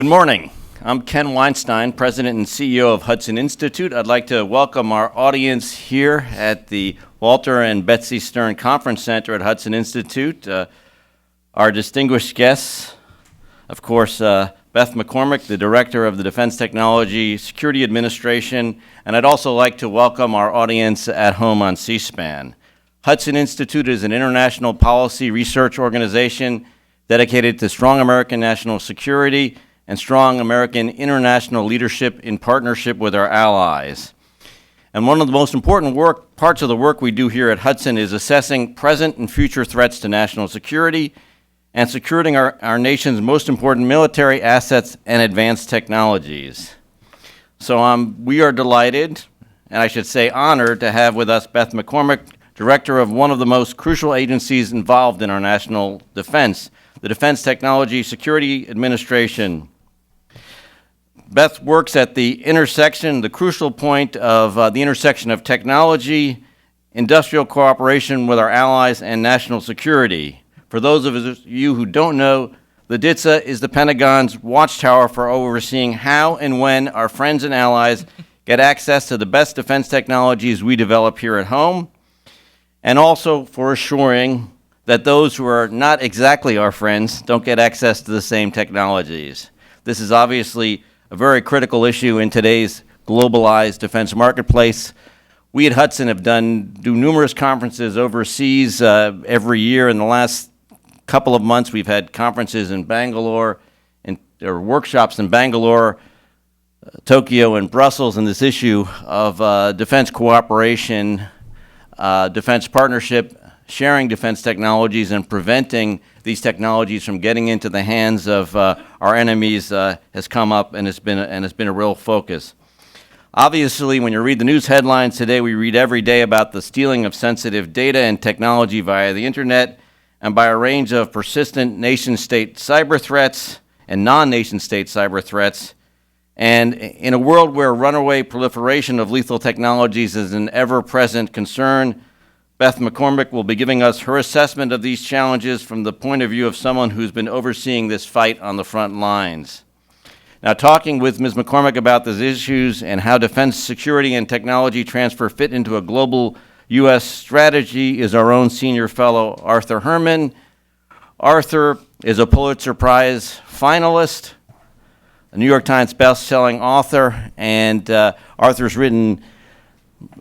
Good morning. I'm Ken Weinstein, President and CEO of Hudson Institute. I'd like to welcome our audience here at the Walter and Betsy Stern Conference Center at Hudson Institute. Our distinguished guests, of course, Beth McCormick, the Director of the Defense Technology Security Administration, and I'd also like to welcome our audience at home on C-SPAN. Hudson Institute is an international policy research organization dedicated to strong American national security and strong American international leadership in partnership with our allies. And one of the most important parts of the work we do here at Hudson is assessing present and future threats to national security and securing our nation's most important military assets and advanced technologies. So we are delighted, and I should say honored, to have with us Beth McCormick, Director of one of the most crucial agencies involved in our national defense, the Defense Technology Security Administration. Beth works at the intersection, the crucial point of the intersection of technology, industrial cooperation with our allies, and national security. For those of you who don't know, the DITSA is the Pentagon's watchtower for overseeing how and when our friends and allies get access to the best defense technologies we develop here at home, and also for assuring that those who are not exactly our friends don't get access to the same technologies. This is obviously a very critical issue in today's globalized defense marketplace. We at Hudson do numerous conferences overseas every year. In the last couple of months, we've had conferences in Bangalore, or workshops in Bangalore, Tokyo, and Brussels, on this issue of defense cooperation, defense partnership, sharing defense technologies, and preventing these technologies from getting into the hands of our enemies has come up and has been a real focus. Obviously, when you read the news headlines today, we read every day about the stealing of sensitive data and technology via the internet and by a range of persistent nation-state cyber threats and non-nation-state cyber threats. And in a world where runaway proliferation of lethal technologies is an ever-present concern, Beth McCormick will be giving us her assessment of these challenges from the point of view of someone who's been overseeing this fight on the front lines. Now, talking with Ms. McCormick about these issues and how defense security and technology transfer fit into a global U.S. strategy is our own senior fellow, Arthur Herman. Arthur is a Pulitzer Prize finalist, a New York Times best-selling author, and Arthur's written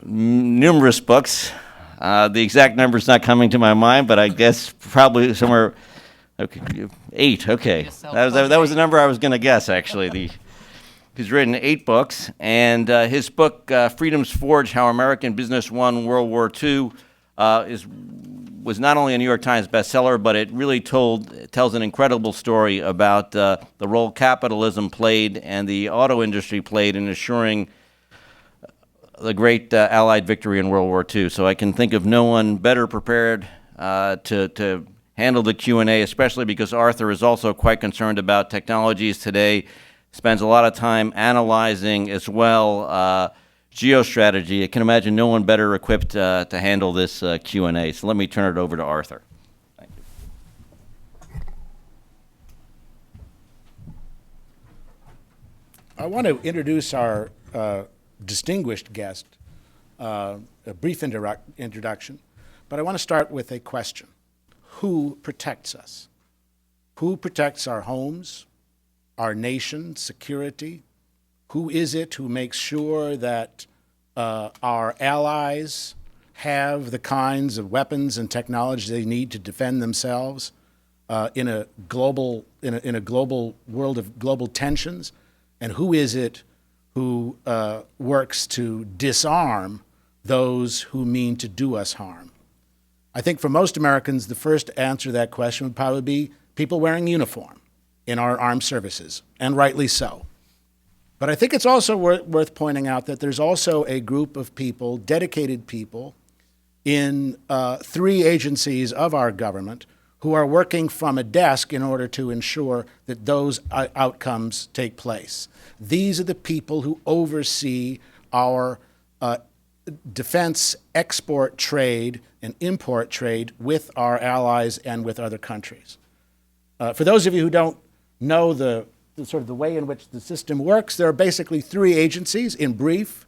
numerous books. The exact number's not coming to my mind, but I guess probably somewhere, 8, okay. That was the number I was going to guess, actually. He's written 8 books, and his book, Freedom's Forge, How American Business Won World War II, was not only a New York Times bestseller, but it really tells an incredible story about the role capitalism played and the auto industry played in assuring the great Allied victory in World War II. So I can think of no one better prepared to handle the Q&A, especially because Arthur is also quite concerned about technologies today, spends a lot of time analyzing as well geostrategy. I can imagine no one better equipped to handle this Q&A. So let me turn it over to Arthur. Thank you. I want to introduce our distinguished guest, a brief introduction, but I want to start with a question. Who protects us? Who protects our homes, our nation, security? Who is it who makes sure that our allies have the kinds of weapons and technology they need to defend themselves in a global world of global tensions? And who is it who works to disarm those who mean to do us harm? I think for most Americans, the first answer to that question would probably be people wearing uniform in our armed services, and rightly so. But I think it's also worth pointing out that there's also a group of people, dedicated people, in 3 agencies of our government who are working from a desk in order to ensure that those outcomes take place. These are the people who oversee our defense export trade and import trade with our allies and with other countries. For those of you who don't know the sort of the way in which the system works, there are basically three agencies, in brief,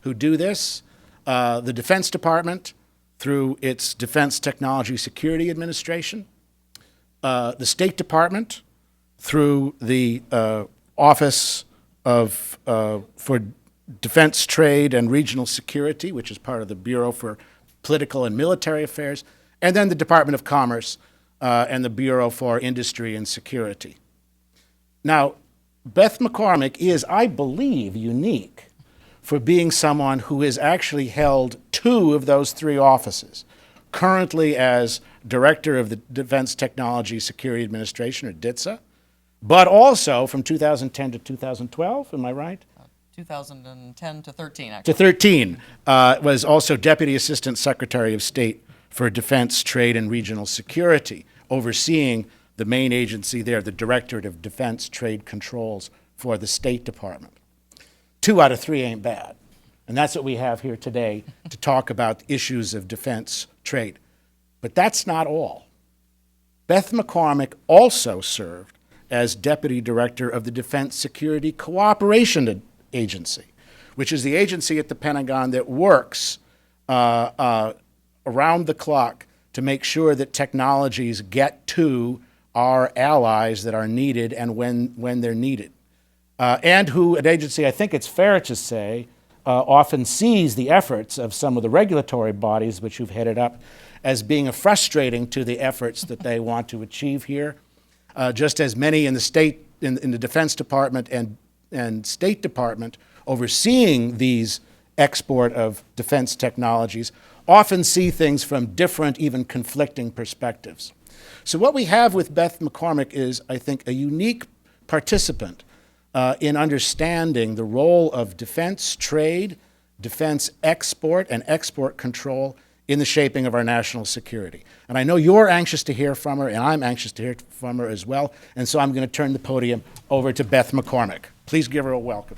who do this. The Defense Department, through its Defense Technology Security Administration. The State Department, through the Office for Defense Trade and Regional Security, which is part of the Bureau for Political and Military Affairs, and then the Department of Commerce and the Bureau for Industry and Security. Now, Beth McCormick is, I believe, unique for being someone who has actually held two of those three offices, currently as Director of the Defense Technology Security Administration, or DTSA, but also from 2010 to 2012, am I right? 2010 to 13, actually. To 13, was also Deputy Assistant Secretary of State for Defense, Trade, and Regional Security, overseeing the main agency there, the Directorate of Defense Trade Controls for the State Department. 2 out of 3 ain't bad. And that's what we have here today to talk about issues of defense trade. But that's not all. Beth McCormick also served as Deputy Director of the Defense Security Cooperation Agency, which is the agency at the Pentagon that works around the clock to make sure that technologies get to our allies that are needed and when they're needed. And who, an agency, I think it's fair to say, often sees the efforts of some of the regulatory bodies which you've headed up as being frustrating to the efforts that they want to achieve here. Just as many in the state, in the Defense Department and State Department overseeing these export of defense technologies often see things from different, even conflicting perspectives. So what we have with Beth McCormick is, I think, a unique participant in understanding the role of defense trade, defense export, and export control in the shaping of our national security. And I know you're anxious to hear from her, and I'm anxious to hear from her as well, and so I'm going to turn the podium over to Beth McCormick. Please give her a welcome.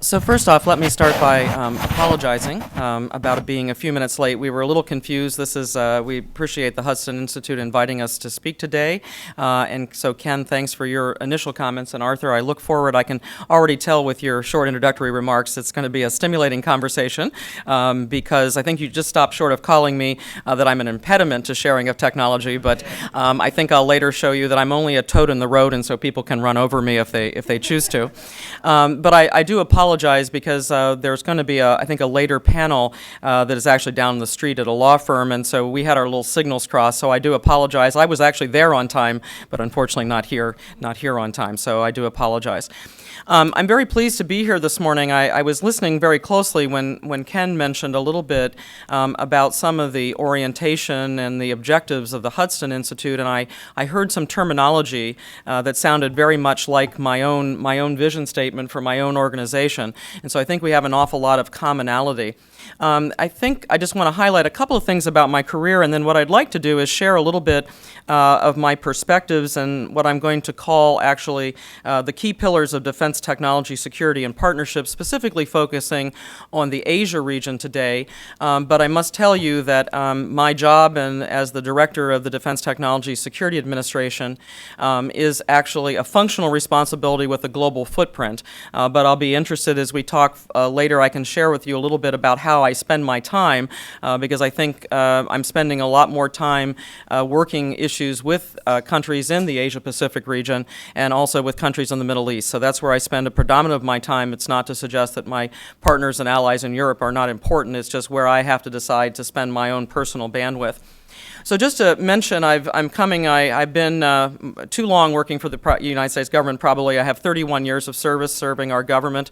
So first off, let me start by apologizing about it being a few minutes late. We were a little confused. This is, we appreciate the Hudson Institute inviting us to speak today. And so Ken, thanks for your initial comments. And Arthur, I look forward, I can already tell with your short introductory remarks, it's going to be a stimulating conversation because I think you just stopped short of calling me that I'm an impediment to sharing of technology, but I think I'll later show you that I'm only a toad in the road, and so people can run over me if they choose to. But I do apologize because there's going to be, I think, a later panel that is actually down the street at a law firm, and so we had our little signals crossed, so I do apologize. I was actually there on time, but unfortunately not here on time, so I do apologize. I'm very pleased to be here this morning. I was listening very closely when Ken mentioned a little bit about some of the orientation and the objectives of the Hudson Institute, and I heard some terminology that sounded very much like my own vision statement for my own organization, and so I think we have an awful lot of commonality. I think I just want to highlight a couple of things about my career, and then what I'd like to do is share a little bit of my perspectives and what I'm going to call actually the key pillars of defense technology, security, and partnership, specifically focusing on the Asia region today. But I must tell you that my job and as the director of the Defense Technology Security Administration is actually a functional responsibility with a global footprint. But I'll be interested as we talk later, I can share with you a little bit about how I spend my time because I think I'm spending a lot more time working issues with countries in the Asia-Pacific region and also with countries in the Middle East. So that's where I spend a predominant of my time. It's not to suggest that my partners and allies in Europe are not important. It's just where I have to decide to spend my own personal bandwidth. So just to mention, I've been too long working for the United States government, probably. I have 31 years of service serving our government,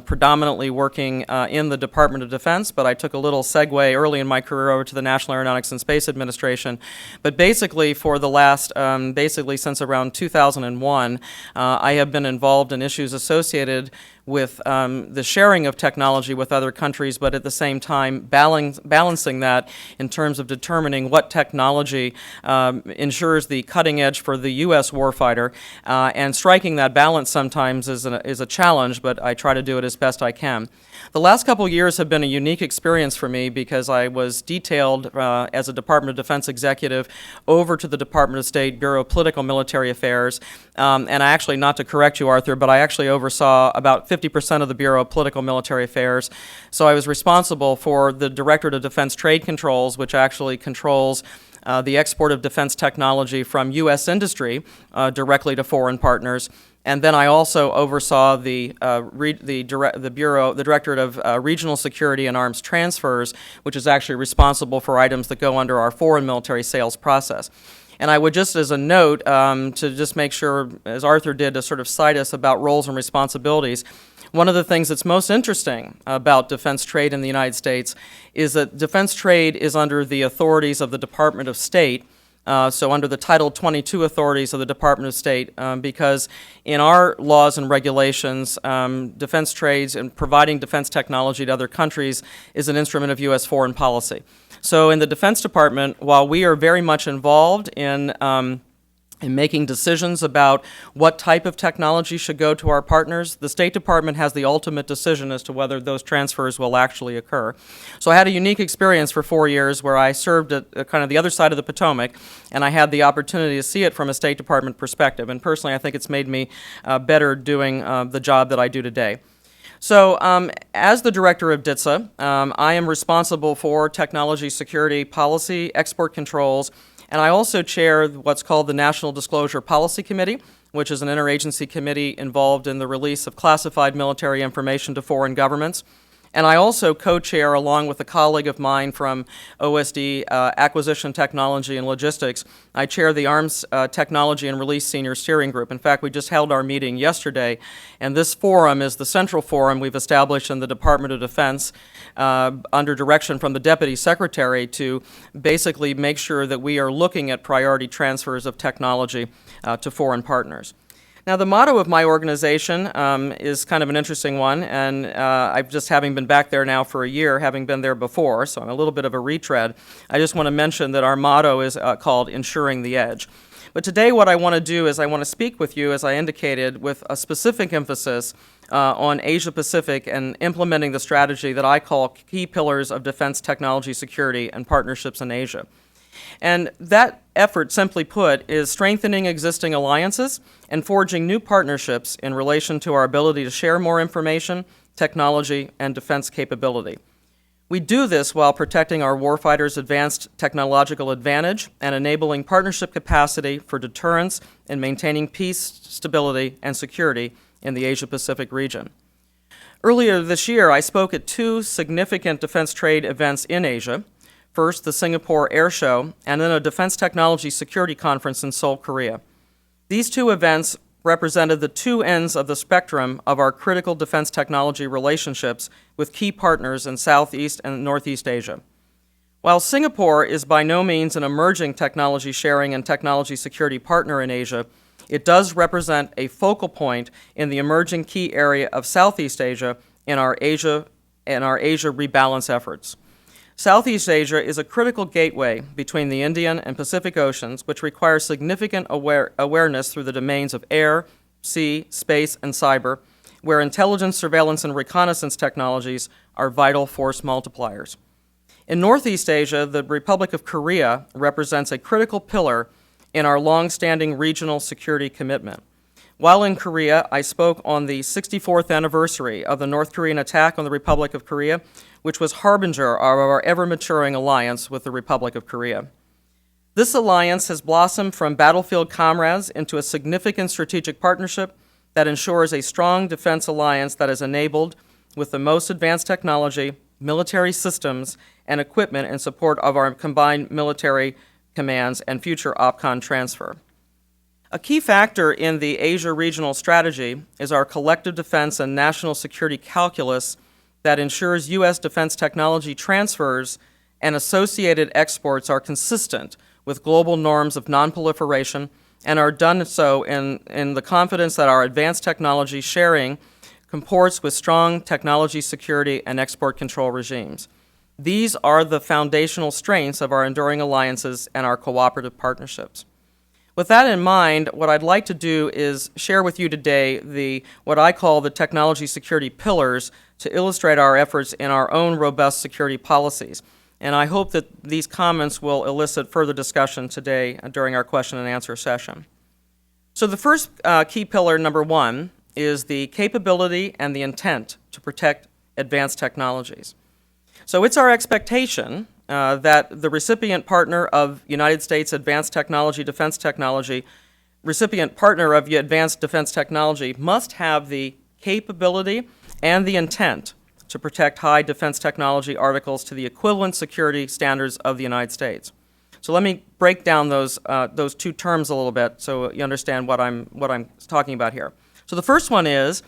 predominantly working in the Department of Defense, but I took a little segue early in my career over to the National Aeronautics and Space Administration. But basically for the last, basically since around 2001, I have been involved in issues associated with the sharing of technology with other countries, but at the same time balancing that in terms of determining what technology ensures the cutting edge for the U.S. warfighter, and striking that balance sometimes is a challenge, but I try to do it as best I can. The last couple of years have been a unique experience for me because I was detailed as a Department of Defense executive over to the Department of State Bureau of Political Military Affairs, and I actually, not to correct you, Arthur, but I actually oversaw about 50% of the Bureau of Political Military Affairs. So I was responsible for the Directorate of Defense Trade Controls, which actually controls the export of defense technology from U.S. industry directly to foreign partners. And then I also oversaw the Directorate of Regional Security and Arms Transfers, which is actually responsible for items that go under our foreign military sales process. And I would just, as a note, to just make sure, as Arthur did, to sort of cite us about roles and responsibilities, one of the things that's most interesting about defense trade in the United States is that defense trade is under the authorities of the Department of State, so under the Title 22 authorities of the Department of State, because in our laws and regulations, defense trades and providing defense technology to other countries is an instrument of U.S. foreign policy. So in the Defense Department, while we are very much involved in making decisions about what type of technology should go to our partners, the State Department has the ultimate decision as to whether those transfers will actually occur. So I had a unique experience for 4 years where I served at kind of the other side of the Potomac, and I had the opportunity to see it from a State Department perspective. And personally, I think it's made me better doing the job that I do today. So as the director of DITSA, I am responsible for technology security policy, export controls, and I also chair what's called the National Disclosure Policy Committee, which is an interagency committee involved in the release of classified military information to foreign governments. And I also co-chair, along with a colleague of mine from OSD, Acquisition Technology and Logistics, I chair the Arms Technology and Release Senior Steering Group. In fact, we just held our meeting yesterday, and this forum is the central forum we've established in the Department of Defense under direction from the Deputy Secretary to basically make sure that we are looking at priority transfers of technology to foreign partners. Now, the motto of my organization is kind of an interesting one, and I've just, having been back there now for a year, having been there before, so I'm a little bit of a retread, I just want to mention that our motto is called Ensuring the Edge. But today what I want to do is I want to speak with you, as I indicated, with a specific emphasis on Asia-Pacific and implementing the strategy that I call Key Pillars of Defense Technology Security and Partnerships in Asia. And that effort, simply put, is strengthening existing alliances and forging new partnerships in relation to our ability to share more information, technology, and defense capability. We do this while protecting our warfighters' advanced technological advantage and enabling partnership capacity for deterrence and maintaining peace, stability, and security in the Asia-Pacific region. Earlier this year, I spoke at two significant defense trade events in Asia. First, the Singapore Air Show, and then a Defense Technology Security Conference in Seoul, Korea. These two events represented the two ends of the spectrum of our critical defense technology relationships with key partners in Southeast and Northeast Asia. While Singapore is by no means an emerging technology sharing and technology security partner in Asia, it does represent a focal point in the emerging key area of Southeast Asia in our Asia rebalance efforts. Southeast Asia is a critical gateway between the Indian and Pacific Oceans, which requires significant awareness through the domains of air, sea, space, and cyber, where intelligence, surveillance, and reconnaissance technologies are vital force multipliers. In Northeast Asia, the Republic of Korea represents a critical pillar in our long-standing regional security commitment. While in Korea, I spoke on the 64th anniversary of the North Korean attack on the Republic of Korea, which was harbinger of our ever-maturing alliance with the Republic of Korea. This alliance has blossomed from battlefield comrades into a significant strategic partnership that ensures a strong defense alliance that is enabled with the most advanced technology, military systems, and equipment in support of our combined military commands and future OPCON transfer. A key factor in the Asia regional strategy is our collective defense and national security calculus that ensures U.S. defense technology transfers and associated exports are consistent with global norms of nonproliferation and are done so in the confidence that our advanced technology sharing comports with strong technology security and export control regimes. These are the foundational strengths of our enduring alliances and our cooperative partnerships. With that in mind, what I'd like to do is share with you today what I call the technology security pillars to illustrate our efforts in our own robust security policies. And I hope that these comments will elicit further discussion today during our question and answer session. So the first key pillar, number one, is the capability and the intent to protect advanced technologies. So it's our expectation that the recipient partner of United States Advanced Technology, Defense Technology, recipient partner of Advanced Defense Technology must have the capability and the intent to protect high defense technology articles to the equivalent security standards of the United States. So let me break down those two terms a little bit so you understand what I'm talking about here. So the first one is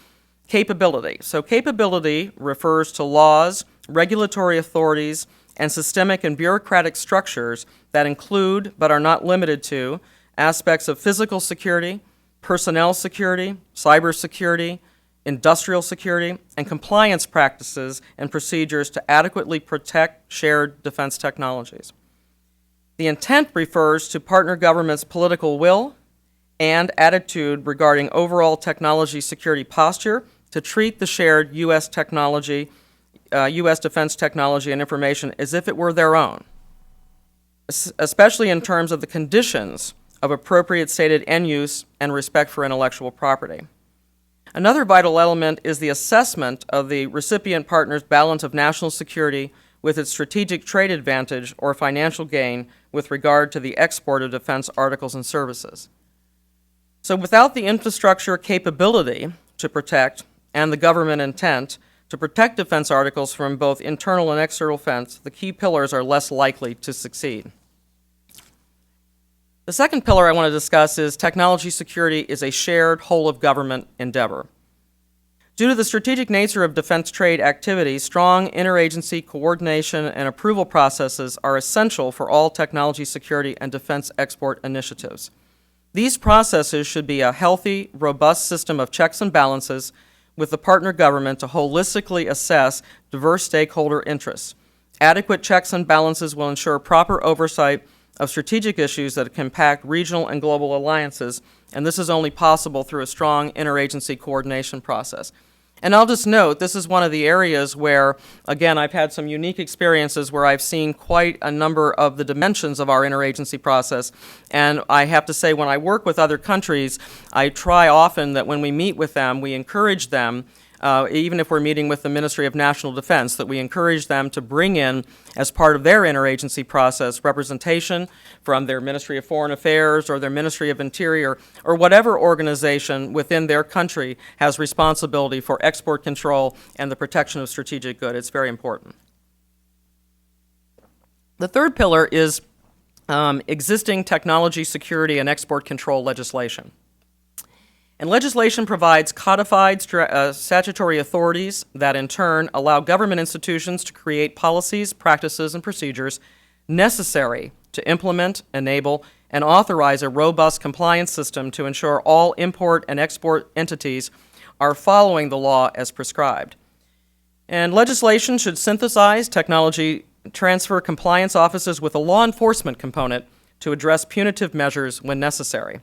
capability. So capability refers to laws, regulatory authorities, and systemic and bureaucratic structures that include, but are not limited to, aspects of physical security, personnel security, cybersecurity, industrial security, and compliance practices and procedures to adequately protect shared defense technologies. The intent refers to partner governments' political will and attitude regarding overall technology security posture to treat the shared U.S. technology, U.S. defense technology and information as if it were their own, especially in terms of the conditions of appropriate stated end use and respect for intellectual property. Another vital element is the assessment of the recipient partner's balance of national security with its strategic trade advantage or financial gain with regard to the export of defense articles and services. So without the infrastructure capability to protect and the government intent to protect defense articles from both internal and external offense, the key pillars are less likely to succeed. The second pillar I want to discuss is technology security is a shared whole-of-government endeavor. Due to the strategic nature of defense trade activities, strong interagency coordination and approval processes are essential for all technology security and defense export initiatives. These processes should be a healthy, robust system of checks and balances with the partner government to holistically assess diverse stakeholder interests. Adequate checks and balances will ensure proper oversight of strategic issues that can impact regional and global alliances, and this is only possible through a strong interagency coordination process. And I'll just note, this is one of the areas where, again, I've had some unique experiences where I've seen quite a number of the dimensions of our interagency process. And I have to say, when I work with other countries, I try often that when we meet with them, we encourage them, even if we're meeting with the Ministry of National Defense, that we encourage them to bring in, as part of their interagency process, representation from their Ministry of Foreign Affairs or their Ministry of Interior or whatever organization within their country has responsibility for export control and the protection of strategic good. It's very important. The third pillar is existing technology security and export control legislation. And legislation provides codified statutory authorities that in turn allow government institutions to create policies, practices, and procedures necessary to implement, enable, and authorize a robust compliance system to ensure all import and export entities are following the law as prescribed. And legislation should synthesize technology transfer compliance offices with a law enforcement component to address punitive measures when necessary.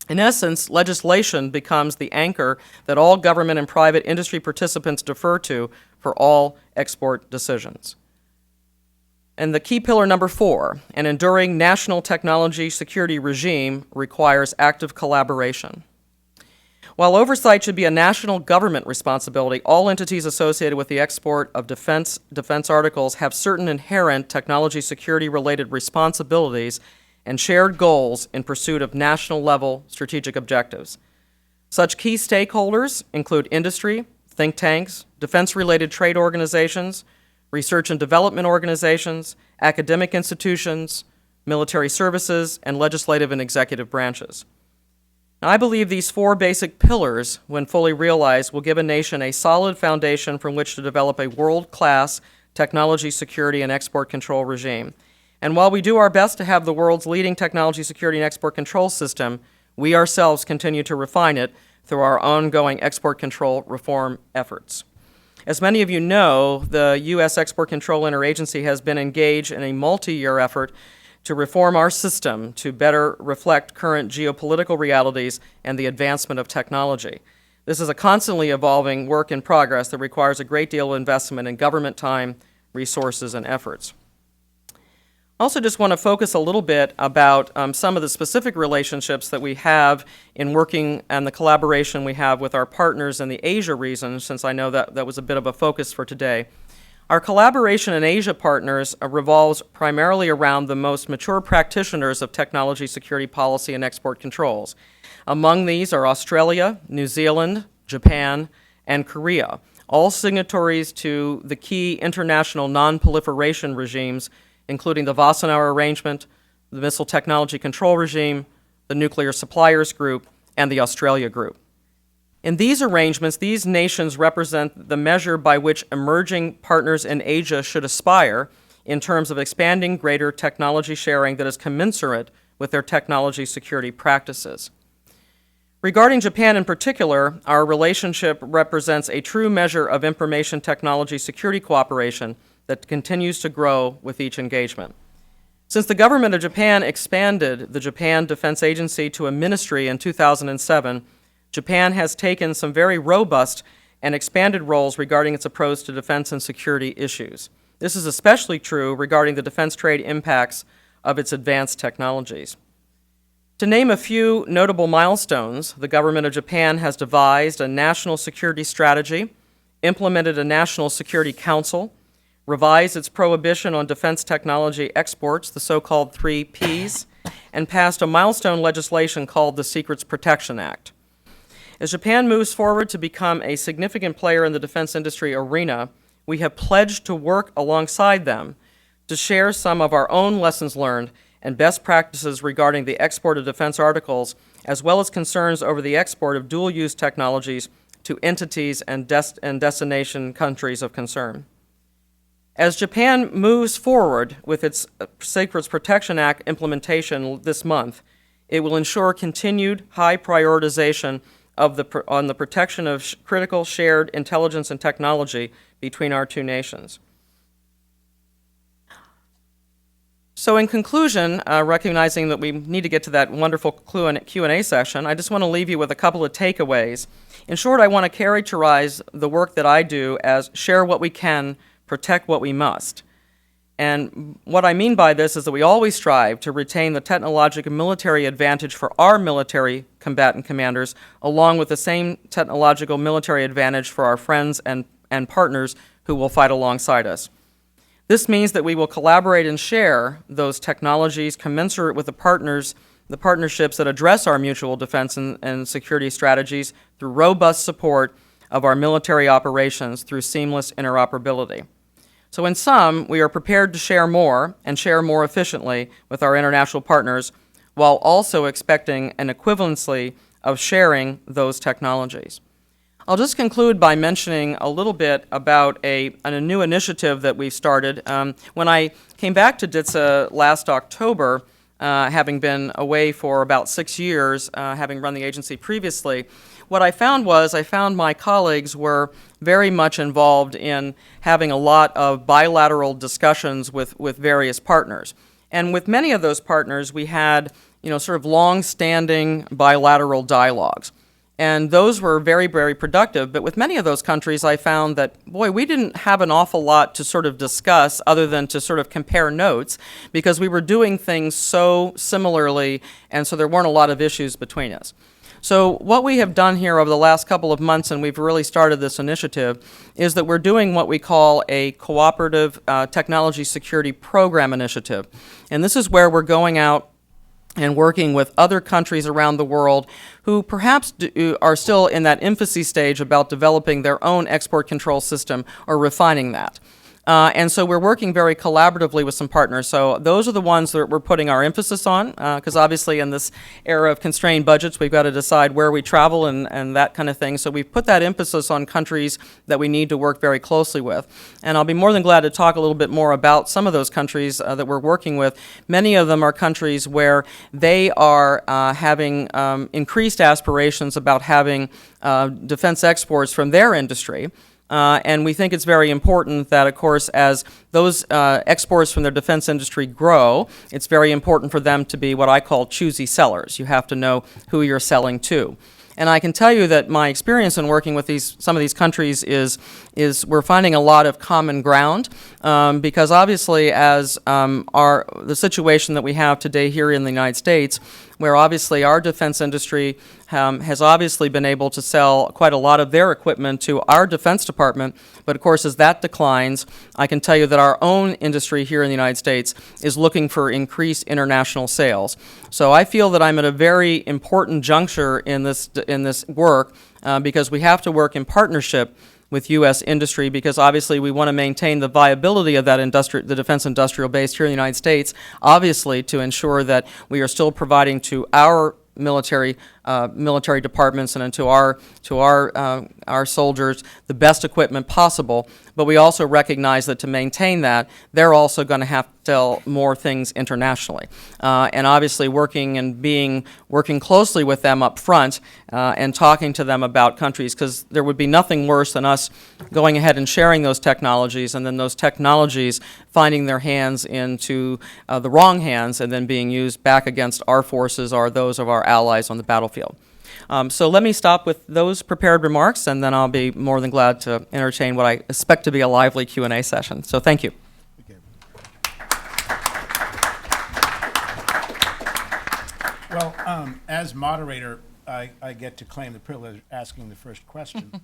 In essence, legislation becomes the anchor that all government and private industry participants defer to for all export decisions. And the key pillar number 4, an enduring national technology security regime requires active collaboration. While oversight should be a national government responsibility, all entities associated with the export of defense articles have certain inherent technology security-related responsibilities and shared goals in pursuit of national-level strategic objectives. Such key stakeholders include industry, think tanks, defense-related trade organizations, research and development organizations, academic institutions, military services, and legislative and executive branches. Now, I believe these 4 basic pillars, when fully realized, will give a nation a solid foundation from which to develop a world-class technology security and export control regime. And while we do our best to have the world's leading technology security and export control system, we ourselves continue to refine it through our ongoing export control reform efforts. As many of you know, the U.S. Export Control Interagency has been engaged in a multi-year effort to reform our system to better reflect current geopolitical realities and the advancement of technology. This is a constantly evolving work in progress that requires a great deal of investment in government time, resources, and efforts. I also just want to focus a little bit about some of the specific relationships that we have in working and the collaboration we have with our partners in the Asia region, since I know that was a bit of a focus for today. Our collaboration in Asia partners revolves primarily around the most mature practitioners of technology security policy and export controls. Among these are Australia, New Zealand, Japan, and Korea, all signatories to the key international non-proliferation regimes, including the Wassenaar Arrangement, the Missile Technology Control Regime, the Nuclear Suppliers Group, and the Australia Group. In these arrangements, these nations represent the measure by which emerging partners in Asia should aspire in terms of expanding greater technology sharing that is commensurate with their technology security practices. Regarding Japan in particular, our relationship represents a true measure of information technology security cooperation that continues to grow with each engagement. Since the government of Japan expanded the Japan Defense Agency to a ministry in 2007, Japan has taken some very robust and expanded roles regarding its approach to defense and security issues. This is especially true regarding the defense trade impacts of its advanced technologies. To name a few notable milestones, the government of Japan has devised a national security strategy, implemented a national security council, revised its prohibition on defense technology exports, the so-called 3 Ps, and passed a milestone legislation called the Secrets Protection Act. As Japan moves forward to become a significant player in the defense industry arena, we have pledged to work alongside them to share some of our own lessons learned and best practices regarding the export of defense articles, as well as concerns over the export of dual-use technologies to entities and destination countries of concern. As Japan moves forward with its Secrets Protection Act implementation this month, it will ensure continued high prioritization on the protection of critical shared intelligence and technology between our two nations. So in conclusion, recognizing that we need to get to that wonderful Q&A session, I just want to leave you with a couple of takeaways. In short, I want to characterize the work that I do as share what we can, protect what we must. And what I mean by this is that we always strive to retain the technological military advantage for our military combatant commanders, along with the same technological military advantage for our friends and partners who will fight alongside us. This means that we will collaborate and share those technologies commensurate with the partnerships that address our mutual defense and security strategies through robust support of our military operations through seamless interoperability. So in sum, we are prepared to share more and share more efficiently with our international partners, while also expecting an equivalency of sharing those technologies. I'll just conclude by mentioning a little bit about a new initiative that we've started. When I came back to DITSA last October, having been away for about 6 years, having run the agency previously, what I found my colleagues were very much involved in having a lot of bilateral discussions with various partners. And with many of those partners, we had, sort of long-standing bilateral dialogues. And those were very, very productive. But with many of those countries, I found that, we didn't have an awful lot to sort of discuss other than to sort of compare notes, because we were doing things so similarly, and so there weren't a lot of issues between us. So what we have done here over the last couple of months, and we've really started this initiative, is that we're doing what we call a Cooperative Technology Security Program Initiative. And this is where we're going out and working with other countries around the world who perhaps are still in that infancy stage about developing their own export control system or refining that. And so we're working very collaboratively with some partners. So those are the ones that we're putting our emphasis on, because obviously in this era of constrained budgets, we've got to decide where we travel and that kind of thing. So we've put that emphasis on countries that we need to work very closely with. And I'll be more than glad to talk a little bit more about some of those countries that we're working with. Many of them are countries where they are having increased aspirations about having defense exports from their industry. And we think it's very important that, of course, as those exports from their defense industry grow, it's very important for them to be what I call choosy sellers. You have to know who you're selling to. And I can tell you that my experience in working with some of these countries is we're finding a lot of common ground, because obviously as the situation that we have today here in the United States, where obviously our defense industry has obviously been able to sell quite a lot of their equipment to our Defense Department, but of course as that declines, I can tell you that our own industry here in the United States is looking for increased international sales. So I feel that I'm at a very important juncture in this work, because we have to work in partnership with U.S. industry, because obviously we want to maintain the viability of that the defense industrial base here in the United States, obviously to ensure that we are still providing to our military departments and to our soldiers the best equipment possible. But we also recognize that to maintain that, they're also going to have to sell more things internationally. And obviously working closely with them up front and talking to them about countries, because there would be nothing worse than us going ahead and sharing those technologies and then those technologies finding their hands into the wrong hands and then being used back against our forces or those of our allies on the battlefield. So let me stop with those prepared remarks, and then I'll be more than glad to entertain what I expect to be a lively Q&A session. So thank you. Well, as moderator, I get to claim the privilege of asking the first question.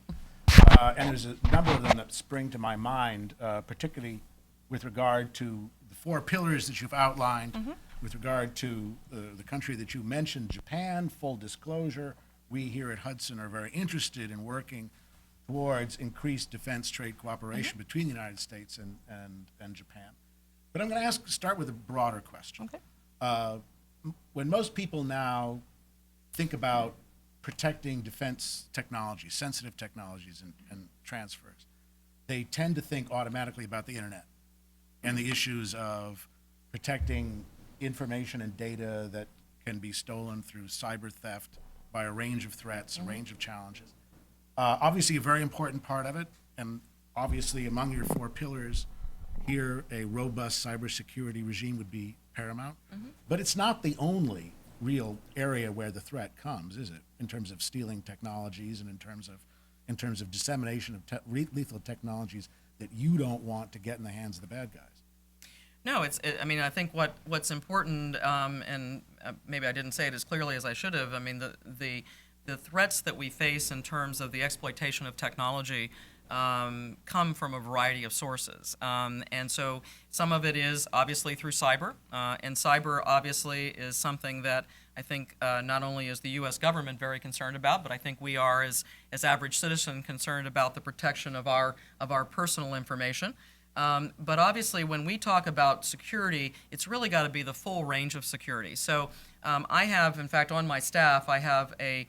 And there's a number of them that spring to my mind, particularly with regard to the 4 pillars that you've outlined, with regard to the country that you mentioned, Japan. Full disclosure, we here at Hudson are very interested in working towards increased defense trade cooperation between the United States and Japan. But I'm going to start with a broader question. Okay. When most people now think about protecting defense technology, sensitive technologies and transfers, they tend to think automatically about the internet and the issues of protecting information and data that can be stolen through cyber theft by a range of threats, a range of challenges. Obviously a very important part of it, and obviously among your 4 pillars here, a robust cybersecurity regime would be paramount. But it's not the only real area where the threat comes, is it? In terms of stealing technologies and in terms of dissemination of lethal technologies that you don't want to get in the hands of the bad guys. No, I mean, I think what's important, and maybe I didn't say it as clearly as I should have. I mean, the threats that we face in terms of the exploitation of technology come from a variety of sources. And so some of it is obviously through cyber, and cyber obviously is something that I think not only is the U.S. government very concerned about, but I think we are as average citizen concerned about the protection of our personal information. But obviously when we talk about security, it's really got to be the full range of security. So I have, in fact, on my staff, I have a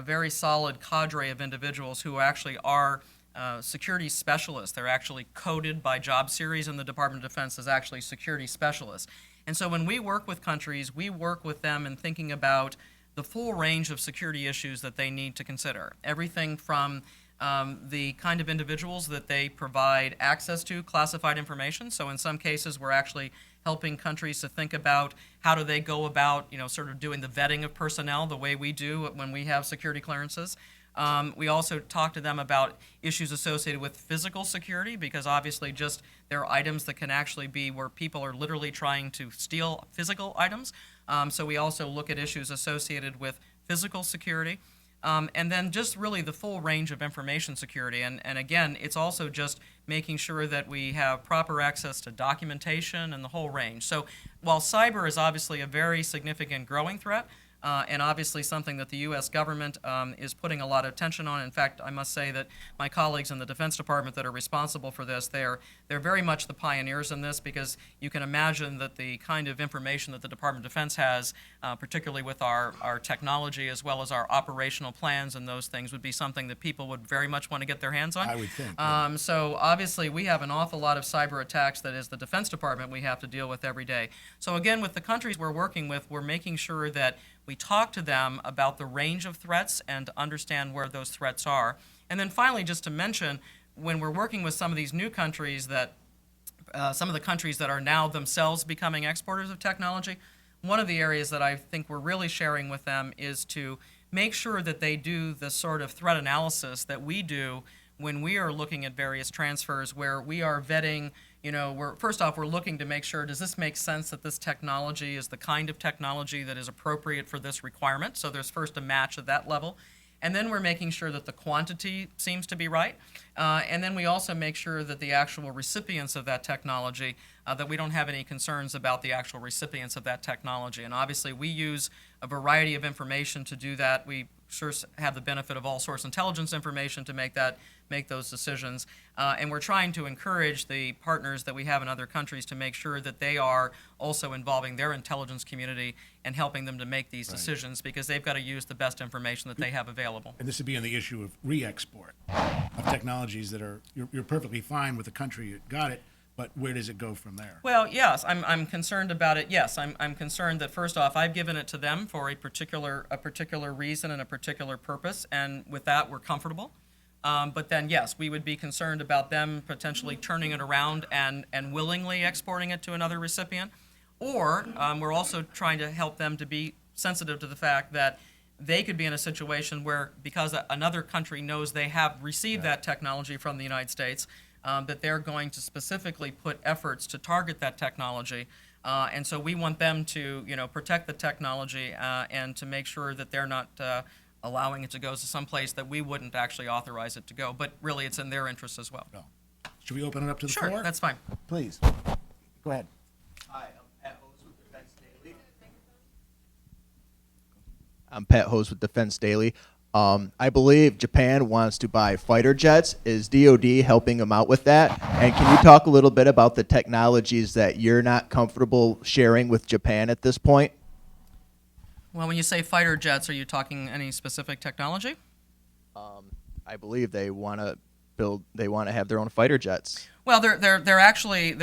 very solid cadre of individuals who actually are security specialists. They're actually coded by job series in the Department of Defense as actually security specialists. And so when we work with countries, we work with them in thinking about the full range of security issues that they need to consider. Everything from the kind of individuals that they provide access to classified information. So in some cases, we're actually helping countries to think about how do they go about, sort of doing the vetting of personnel the way we do when we have security clearances. We also talk to them about issues associated with physical security, because obviously just there are items that can actually be where people are literally trying to steal physical items. So we also look at issues associated with physical security. And then just really the full range of information security. And again, it's also just making sure that we have proper access to documentation and the whole range. So while cyber is obviously a very significant growing threat, and obviously something that the U.S. government is putting a lot of attention on. In fact, I must say that my colleagues in the Defense Department that are responsible for this, they're very much the pioneers in this, because you can imagine that the kind of information that the Department of Defense has, particularly with our technology as well as our operational plans and those things, would be something that people would very much want to get their hands on. I would think. So obviously we have an awful lot of cyber attacks that is the Defense Department we have to deal with every day. So again, with the countries we're working with, we're making sure that we talk to them about the range of threats and to understand where those threats are. And then finally, just to mention, when we're working with some of these new countries that some of the countries that are now themselves becoming exporters of technology, one of the areas that I think we're really sharing with them is to make sure that they do the sort of threat analysis that we do when we are looking at various transfers, where we are vetting, first off, we're looking to make sure, does this make sense that this technology is the kind of technology that is appropriate for this requirement? So there's first a match at that level. And then we're making sure that the quantity seems to be right. And then we also make sure that the actual recipients of that technology, that we don't have any concerns about the actual recipients of that technology. And obviously we use a variety of information to do that. We sure have the benefit of all source intelligence information to make those decisions. And we're trying to encourage the partners that we have in other countries to make sure that they are also involving their intelligence community and helping them to make these decisions, because they've got to use the best information that they have available. And this would be on the issue of re-export of technologies that are, you're perfectly fine with the country that got it, but where does it go from there? Well, yes, I'm concerned about it. Yes, I'm concerned that first off, I've given it to them for a particular reason and a particular purpose, and with that, we're comfortable. But then, yes, we would be concerned about them potentially turning it around and willingly exporting it to another recipient. Or we're also trying to help them to be sensitive to the fact that they could be in a situation where, because another country knows they have received that technology from the United States, that they're going to specifically put efforts to target that technology. And so we want them to, protect the technology and to make sure that they're not allowing it to go to some place that we wouldn't actually authorize it to go. But really, it's in their interest as well. Should we open it up to the Sure, floor? that's fine. Please. Go ahead. Hi, I'm Pat Hose with Defense Daily. I believe Japan wants to buy fighter jets. Is DoD helping them out with that? And can you talk a little bit about the technologies that you're not comfortable sharing with Japan at this point? Well, when you say fighter jets, are you talking any specific technology? I believe they want to have their own fighter jets. Well, they're actually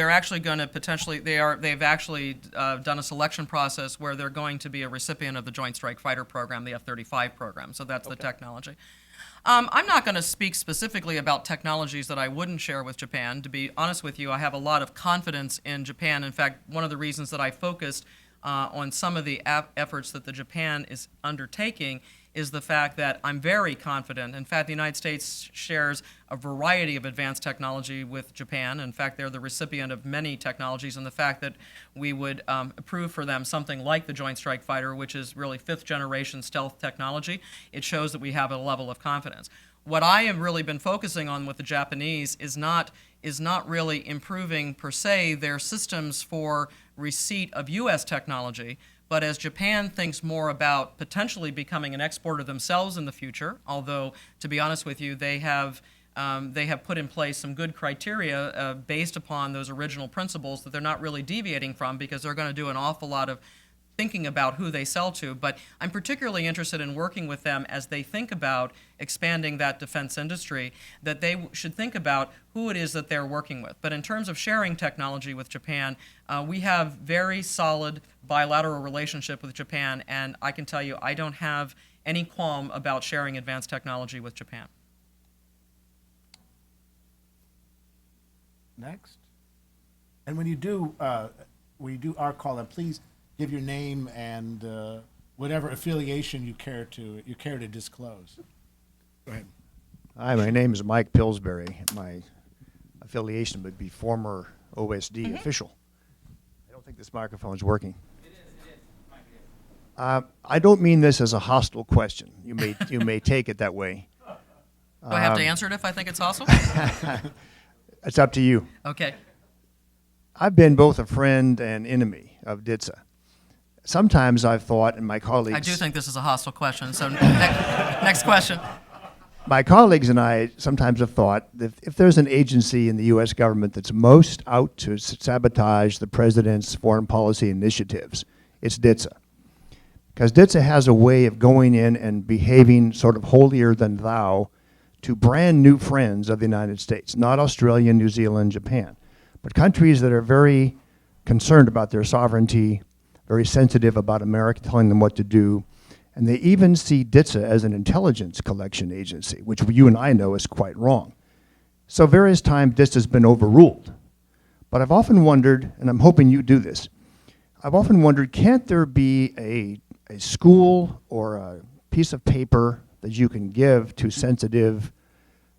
going to potentially they've actually done a selection process where they're going to be a recipient of the Joint Strike Fighter program, the F-35 program. So that's the technology. I'm not going to speak specifically about technologies that I wouldn't share with Japan. To be honest with you, I have a lot of confidence in Japan. In fact, one of the reasons that I focused on some of the efforts that the Japan is undertaking is the fact that I'm very confident. In fact, the United States shares a variety of advanced technology with Japan. In fact, they're the recipient of many technologies, and the fact that we would approve for them something like the Joint Strike Fighter, which is really fifth-generation stealth technology, it shows that we have a level of confidence. What I have really been focusing on with the Japanese is not really improving, per se, their systems for receipt of U.S. technology, but as Japan thinks more about potentially becoming an exporter themselves in the future, although, to be honest with you, they have put in place some good criteria based upon those original principles that they're not really deviating from, because they're going to do an awful lot of thinking about who they sell to. But I'm particularly interested in working with them as they think about expanding that defense industry, that they should think about who it is that they're working with. But in terms of sharing technology with Japan, we have very solid bilateral relationship with Japan, and I can tell you I don't have any qualm about sharing advanced technology with Japan. Next. And when you do our call, then please give your name and whatever affiliation you care to disclose. Go ahead. Hi, my name is Mike Pillsbury. My affiliation would be former OSD official. I don't think this microphone is working. It is. I don't mean this as a hostile question. You may take it that way. Do I have to answer it if I think it's hostile? It's up to you. Okay. I've been both a friend and enemy of DITSA. sometimes I've thought, and my colleagues... I do think this is a hostile question, so next question. My colleagues and I sometimes have thought that if there's an agency in the U.S. government that's most out to sabotage the president's foreign policy initiatives, it's DITSA. Because DITSA has a way of going in and behaving sort of holier than thou to brand new friends of the United States, not Australia, New Zealand, Japan, but countries that are very concerned about their sovereignty, very sensitive about America telling them what to do. And they even see DITSA as an intelligence collection agency, which you and I know is quite wrong. So various times DITSA has been overruled. But I've often wondered, and I'm hoping you do this, I've often wondered, can't there be a school or a piece of paper that you can give to sensitive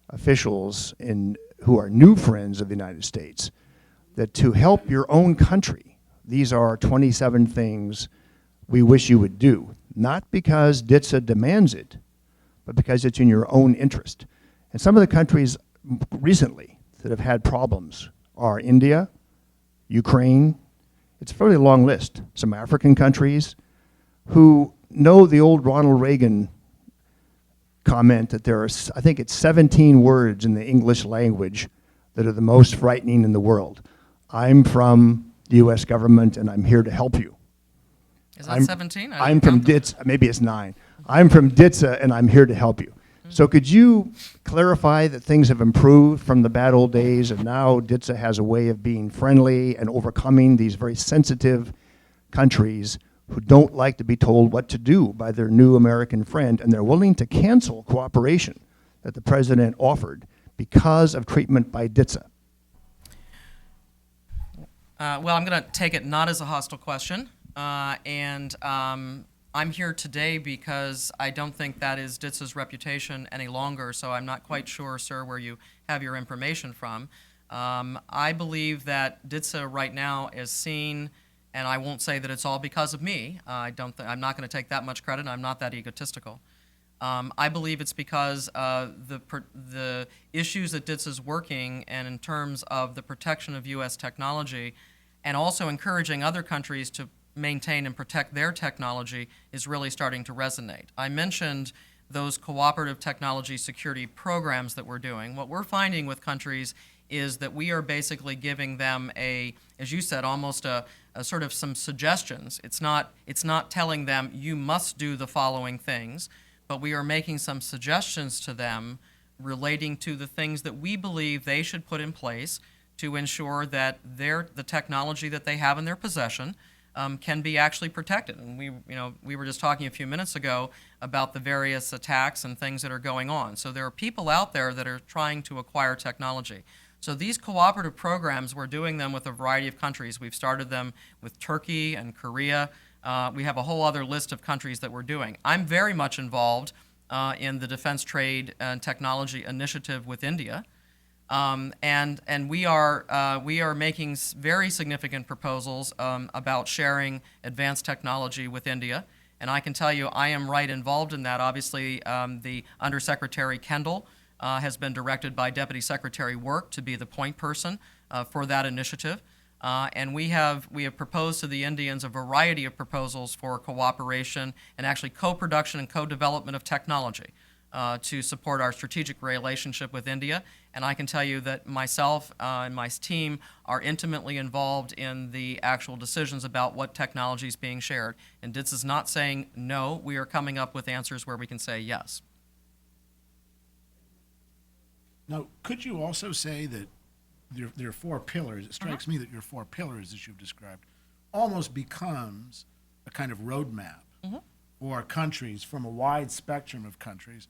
officials who are new friends of the United States, that to help your own country, these are 27 things we wish you would do, not because DITSA demands it, but because it's in your own interest. And some of the countries recently that have had problems are India, Ukraine. It's a fairly long list. Some African countries who know the old Ronald Reagan comment that there are, I think it's 17 words in the English language that are the most frightening in the world. I'm from the U.S. government and I'm here to help you. Is that 17? I'm from DITSA, maybe it's 9. I'm from DITSA and I'm here to help you. So could you clarify that things have improved from the bad old days and now DITSA has a way of being friendly and overcoming these very sensitive countries who don't like to be told what to do by their new American friend, and they're willing to cancel cooperation that the president offered because of treatment by DITSA? Well, I'm going to take it not as a hostile question, and I'm here today because I don't think that is DITSA's reputation any longer, so I'm not quite sure, sir, where you have your information from. I believe that DITSA right now is seen, and I won't say that it's all because of me. I'm not going to take that much credit. I'm not that egotistical. I believe it's because the issues that DITSA is working, and in terms of the protection of U.S. technology, and also encouraging other countries to maintain and protect their technology, is really starting to resonate. I mentioned those cooperative technology security programs that we're doing. What we're finding with countries is that we are basically giving them as you said, almost a sort of some suggestions. It's not telling them you must do the following things, but we are making some suggestions to them relating to the things that we believe they should put in place to ensure that the technology that they have in their possession can be actually protected. And we were just talking a few minutes ago about the various attacks and things that are going on. So there are people out there that are trying to acquire technology. So these cooperative programs, we're doing them with a variety of countries. We've started them with Turkey and Korea. We have a whole other list of countries that we're doing. I'm very much involved in the Defense Trade and Technology Initiative with India. And we are making very significant proposals about sharing advanced technology with India. And I can tell you I am right involved in that. Obviously, the Undersecretary Kendall has been directed by Deputy Secretary Work to be the point person for that initiative. And we have proposed to the Indians a variety of proposals for cooperation and actually co-production and co-development of technology to support our strategic relationship with India. And I can tell you that myself and my team are intimately involved in the actual decisions about what technology is being shared. And DITSA is not saying no. We are coming up with answers where we can say yes. Now, could you also say that there are 4 pillars? It strikes me that your 4 pillars, as you've described, almost becomes a kind of roadmap for countries from a wide spectrum of countries,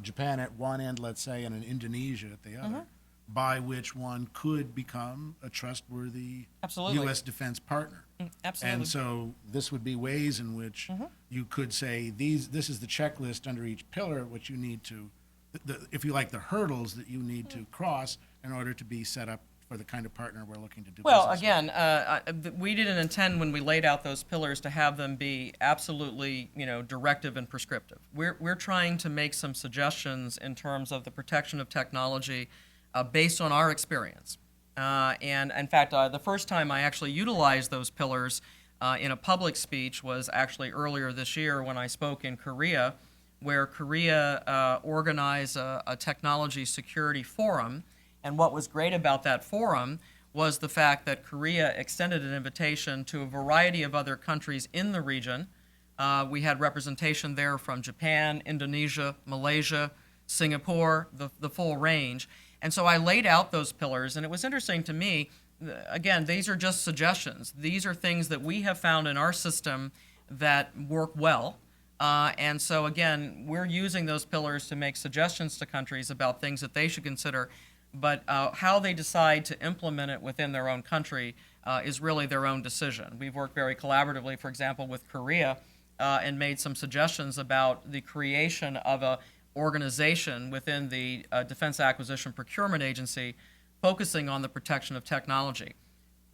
Japan at one end, let's say, and Indonesia at the other, by which one could become a trustworthy U.S. defense partner. Absolutely. And so this would be ways in which you could say this is the checklist under each pillar, which you need to, if you like, the hurdles that you need to cross in order to be set up for the kind of partner we're looking to do Well, business again, we didn't intend when we laid out those pillars to have them be absolutely, directive and prescriptive. We're trying to make some suggestions in terms of the protection of technology based on our experience. And in fact, the first time I actually utilized those pillars, in a public speech was actually earlier this year when I spoke in Korea, where Korea organized a technology security forum. And what was great about that forum was the fact that Korea extended an invitation to a variety of other countries in the region. We had representation there from Japan, Indonesia, Malaysia, Singapore, the full range. And so I laid out those pillars, and it was interesting to me. Again, these are just suggestions. These are things that we have found in our system that work well. And so, again, we're using those pillars to make suggestions to countries about things that they should consider. But how they decide to implement it within their own country is really their own decision. We've worked very collaboratively, for example, with Korea and made some suggestions about the creation of an organization within the Defense Acquisition Procurement Agency focusing on the protection of technology.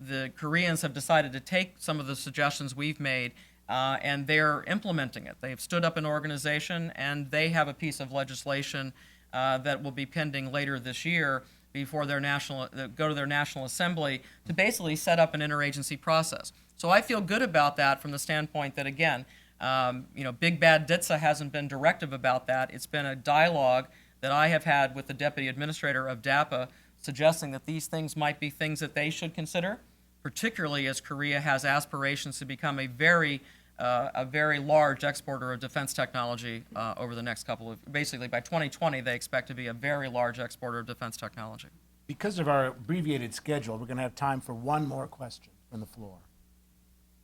The Koreans have decided to take some of the suggestions we've made and they're implementing it. They've stood up an organization and they have a piece of legislation that will be pending later this year before their go to their National Assembly to basically set up an interagency process. So I feel good about that from the standpoint that, again, Big Bad DITSA hasn't been directive about that. It's been a dialogue that I have had with the Deputy Administrator of DAPA suggesting that these things might be things that they should consider, particularly as Korea has aspirations to become a very large exporter of defense technology over the next basically by 2020, they expect to be a very large exporter of defense technology. Because of our abbreviated schedule, we're going to have time for one more question from the floor.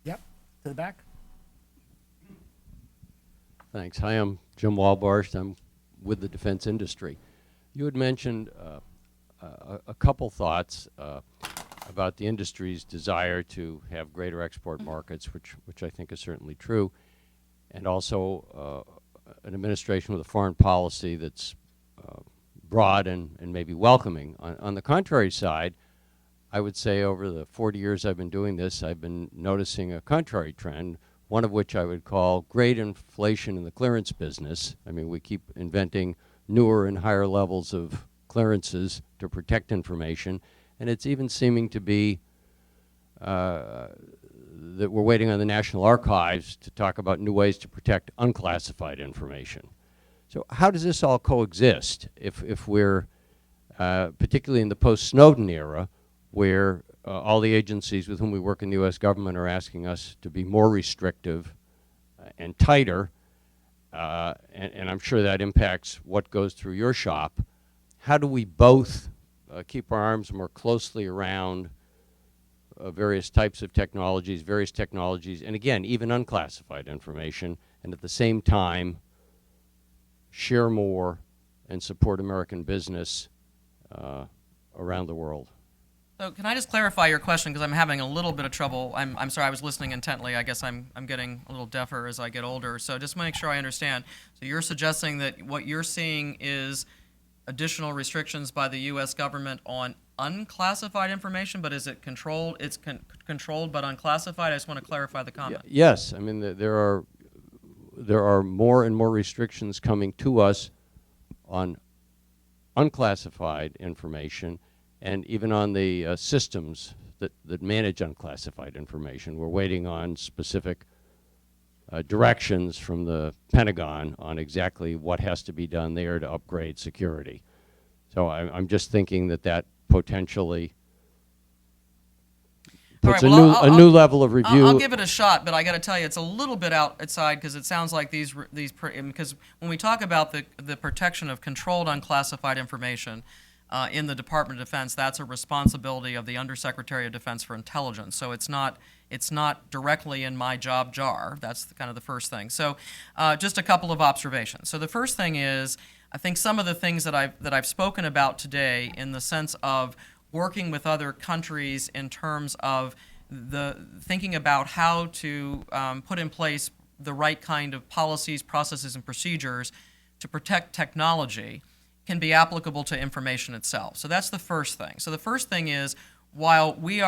Yep, to the back. Thanks. Hi, I'm Jim Walbarst. I'm with the defense industry. You had mentioned a couple thoughts about the industry's desire to have greater export markets, which I think is certainly true, and also an administration with a foreign policy that's broad and maybe welcoming. On the contrary side, I would say over the 40 years I've been doing this, I've been noticing a contrary trend, one of which I would call great inflation in the clearance business. I mean, we keep inventing newer and higher levels of clearances to protect information, and it's even seeming to be that we're waiting on the National Archives to talk about new ways to protect unclassified information. So how does this all coexist if we're, particularly in the post-Snowden era, where all the agencies with whom we work in the U.S. government are asking us to be more restrictive and tighter, and I'm sure that impacts what goes through your shop. How do we both keep our arms more closely around various types of technologies, and again, even unclassified information, and at the same time share more and support American business around the world? So can I just clarify your question, because I'm having a little bit of trouble. I'm sorry, I was listening intently. I guess I'm getting a little deafer as I get older. So just make sure I understand. So you're suggesting that what you're seeing is additional restrictions by the U.S. government on unclassified information, but is it controlled? It's controlled but unclassified? I just want to clarify the comment. Yes, I mean there are more and more restrictions coming to us on unclassified information, and even on the systems that manage unclassified information. We're waiting on specific directions from the Pentagon on exactly what has to be done there to upgrade security. So I'm just thinking that potentially puts All right, well, a new level of review. I'll give it a shot, but I got to tell you, it's a little bit outside because it sounds like because when we talk about the protection of controlled unclassified information in the Department of Defense, that's a responsibility of the Undersecretary of Defense for Intelligence. So it's not directly in my job jar. That's kind of the first thing. So just a couple of observations. So the first thing is, I think some of the things that I've spoken about today in the sense of working with other countries in terms of thinking about how to put in place the right kind of policies, processes, and procedures to protect technology can be applicable to information itself. So that's the first thing. So the first thing is, while we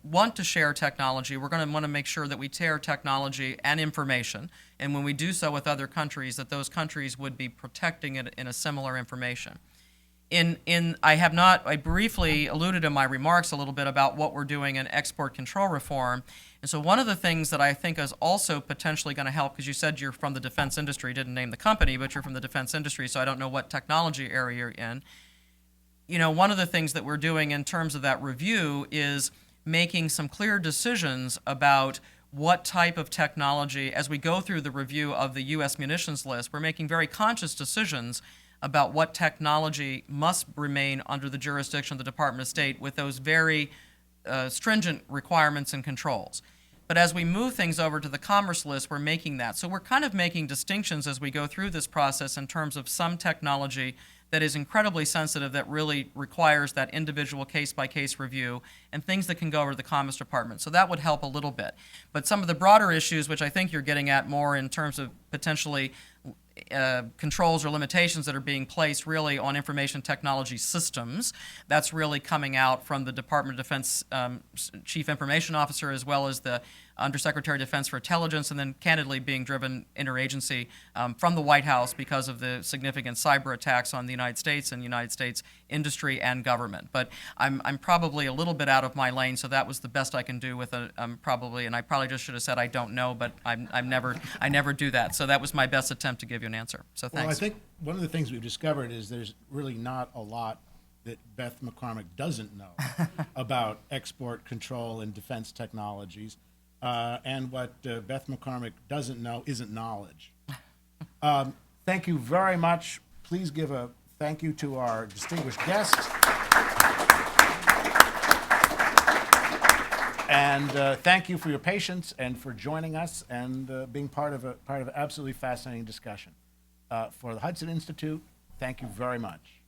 want to share technology, we're going to want to make sure that we share technology and information, and when we do so with other countries, that those countries would be protecting it in a similar information. I briefly alluded in my remarks a little bit about what we're doing in export control reform. And so one of the things that I think is also potentially going to help, because you said you're from the defense industry, didn't name the company, but you're from the defense industry, so I don't know what technology area you're in. One of the things that we're doing in terms of that review is making some clear decisions about what type of technology, as we go through the review of the U.S. munitions list, we're making very conscious decisions about what technology must remain under the jurisdiction of the Department of State with those very stringent requirements and controls. But as we move things over to the commerce list, we're making that. So we're kind of making distinctions as we go through this process in terms of some technology that is incredibly sensitive, that really requires that individual case-by-case review, and things that can go over to the Commerce Department. So that would help a little bit. But some of the broader issues, which I think you're getting at more in terms of potentially controls or limitations that are being placed really on information technology systems, that's really coming out from the Department of Defense Chief Information Officer, as well as the Undersecretary of Defense for Intelligence, and then candidly being driven interagency from the White House because of the significant cyber attacks on the United States and United States industry and government. But I'm probably a little bit out of my lane, so that was the best I can do with it. Probably, and I probably just should have said I don't know, but I never do that. So that was my best attempt to give you an answer. So thanks. Well, I think one of the things we've discovered is there's really not a lot that Beth McCormick doesn't know about export control and defense technologies. And what Beth McCormick doesn't know isn't knowledge. Thank you very much. Please give a thank you to our distinguished guests. And thank you for your patience and for joining us and being part of an absolutely fascinating discussion. For the Hudson Institute, thank you very much.